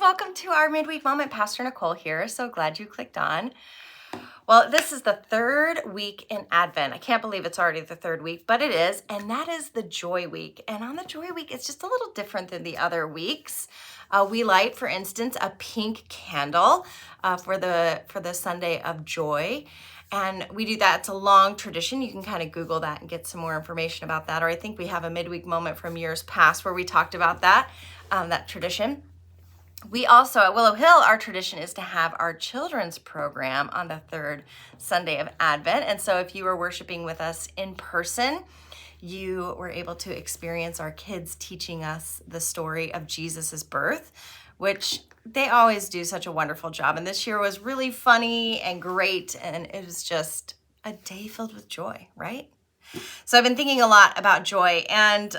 welcome to our Midweek Moment. Pastor Nicole here. So glad you clicked on. Well, this is the third week in Advent. I can't believe it's already the third week, but it is, and that is the Joy Week. And on the Joy Week, it's just a little different than the other weeks. We light, for instance, a pink candle for the Sunday of Joy. And we do that. It's a long tradition. You can kind of Google that and get some more information about that. Or I think we have a midweek moment from years past where we talked about that tradition. We also, at Willow Hill, our tradition is to have our children's program on the third Sunday of Advent. And so if you were worshiping with us in person, you were able to experience our kids teaching us the story of Jesus's birth, which they always do such a wonderful job. And this year was really funny and great. And it was just a day filled with joy, right? So I've been thinking a lot about joy. And,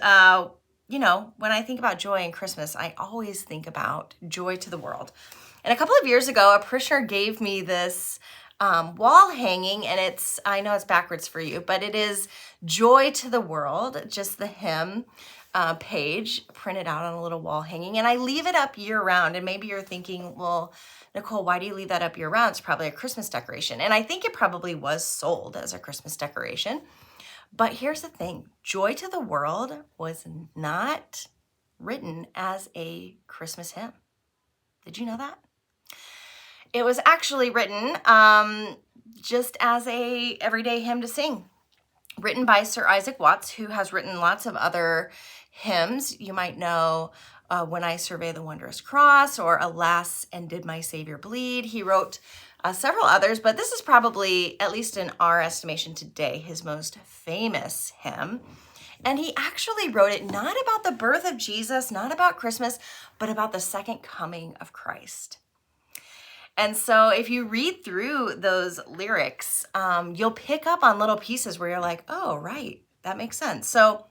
when I think about joy and Christmas, I always think about joy to the world. And a couple of years ago, a parishioner gave me this wall hanging, and I know it's backwards for you, but it is Joy to the World, just the hymn page printed out on a little wall hanging. And I leave it up year round. And maybe you're thinking, well, Nicole, why do you leave that up year round? It's probably a Christmas decoration. And I think it probably was sold as a Christmas decoration. But here's the thing, Joy to the World was not written as a Christmas hymn. Did you know that? It was actually written just as a everyday hymn to sing, written by Sir Isaac Watts, who has written lots of other hymns. You might know When I Survey the Wondrous Cross, or Alas, and Did My Savior Bleed. He wrote several others, but this is probably, at least in our estimation today, his most famous hymn. And he actually wrote it not about the birth of Jesus, not about Christmas, but about the second coming of Christ. And so if you read through those lyrics, you'll pick up on little pieces where you're like, oh, right, that makes sense. So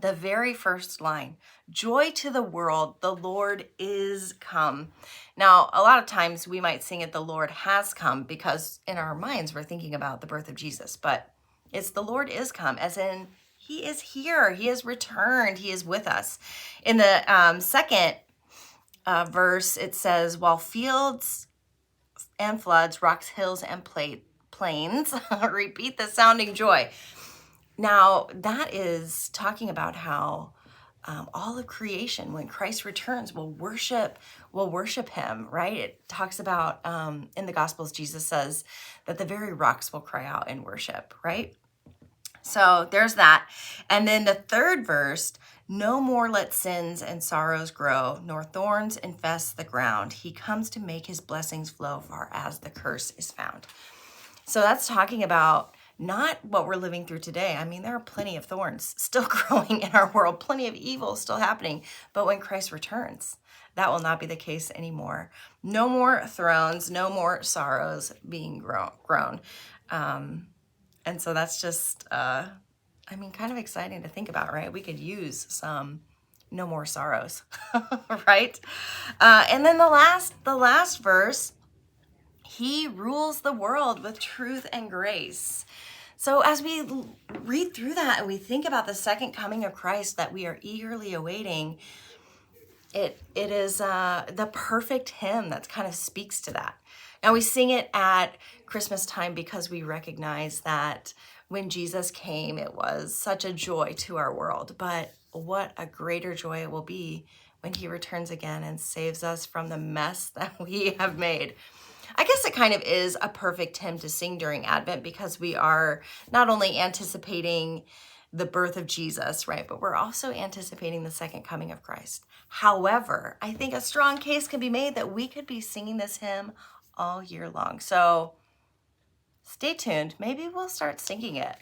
the very first line, Joy to the world, the Lord is come. Now, a lot of times we might sing it, the Lord has come, because in our minds we're thinking about the birth of Jesus, but it's the Lord is come, as in he is here, he is returned, he is with us. In the second verse, it says, while fields and floods, rocks, hills, and plains repeat the sounding joy. Now, that is talking about how all of creation, when Christ returns, will worship him, right? It talks about, in the Gospels, Jesus says that the very rocks will cry out in worship, right? So there's that. And then the third verse, no more let sins and sorrows grow, nor thorns infest the ground. He comes to make his blessings flow far as the curse is found. So that's talking about not what we're living through today. I mean, there are plenty of thorns still growing in our world, plenty of evil still happening. But when Christ returns, that will not be the case anymore. No more thrones, no more sorrows being grown. And so that's just, kind of exciting to think about, right? We could use some no more sorrows, right? And then the last verse, he rules the world with truth and grace. So as we read through that and we think about the second coming of Christ that we are eagerly awaiting, it is the perfect hymn that kind of speaks to that. Now we sing it at Christmas time because we recognize that when Jesus came, it was such a joy to our world. But what a greater joy it will be when he returns again and saves us from the mess that we have made. I guess it kind of is a perfect hymn to sing during Advent because we are not only anticipating the birth of Jesus, right, but we're also anticipating the second coming of Christ. However, I think a strong case can be made that we could be singing this hymn all year long. So stay tuned. Maybe we'll start singing it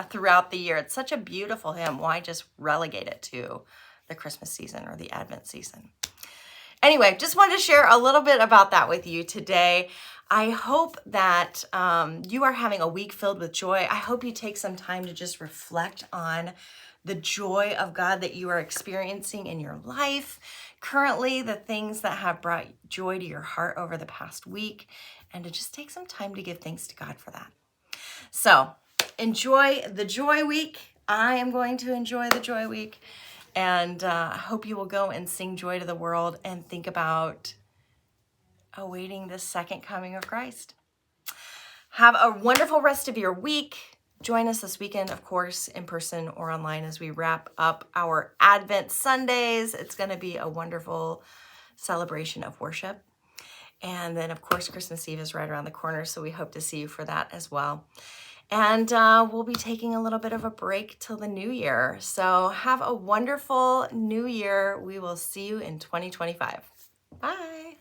throughout the year. It's such a beautiful hymn. Why just relegate it to the Christmas season or the Advent season? Anyway, just wanted to share a little bit about that with you today. I hope that you are having a week filled with joy. I hope you take some time to just reflect on the joy of God that you are experiencing in your life currently, the things that have brought joy to your heart over the past week, and to just take some time to give thanks to God for that. So enjoy the Joy Week. I am going to enjoy the Joy Week. And I hope you will go and sing joy to the world and think about awaiting the second coming of Christ. Have a wonderful rest of your week. Join us this weekend, of course, in person or online as we wrap up our Advent Sundays. It's going to be a wonderful celebration of worship. And then, of course, Christmas Eve is right around the corner, so we hope to see you for that as well. And we'll be taking a little bit of a break till the new year. So have a wonderful new year. We will see you in 2025. Bye.